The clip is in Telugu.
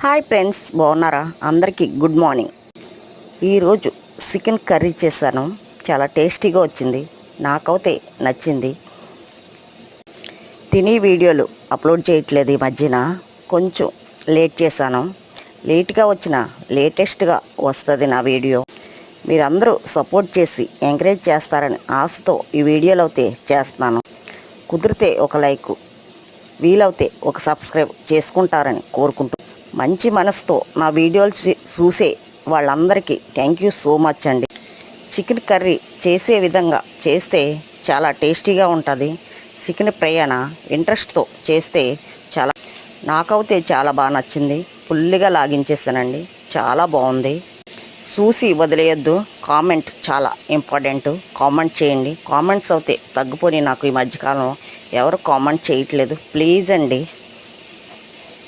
హాయ్ ఫ్రెండ్స్, బాగున్నారా? అందరికీ గుడ్ మార్నింగ్. ఈరోజు చికెన్ కర్రీ చేశాను. చాలా టేస్టీగా వచ్చింది. నాకైతే నచ్చింది. తిని వీడియోలు అప్లోడ్ చేయట్లేదు ఈ మధ్యన. కొంచెం లేట్ చేశాను. లేట్గా వచ్చిన లేటెస్ట్గా వస్తుంది నా వీడియో. మీరందరూ సపోర్ట్ చేసి ఎంకరేజ్ చేస్తారని ఆశతో ఈ వీడియోలో అయితే చేస్తున్నాను. కుదిరితే ఒక లైక్, వీలవుతే ఒక సబ్స్క్రైబ్ చేసుకుంటారని కోరుకుంటూ, మంచి మనసుతో నా వీడియోలు చూసే వాళ్ళందరికీ థ్యాంక్ యూ సో మచ్ అండి. చికెన్ కర్రీ చేసే విధంగా చేస్తే చాలా టేస్టీగా ఉంటుంది. చికెన్ ఫ్రైనా ఇంట్రెస్ట్తో చేస్తే నాకైతే చాలా బాగా నచ్చింది. ఫుల్గా లాగించేసానండి. చాలా బాగుంది. చూసి వదిలేయద్దు. కామెంట్ చాలా ఇంపార్టెంట్. కామెంట్ చేయండి. కామెంట్స్ అయితే తగ్గిపోయి నాకు ఈ మధ్యకాలం ఎవరు కామెంట్ చేయట్లేదు. ప్లీజ్ అండి.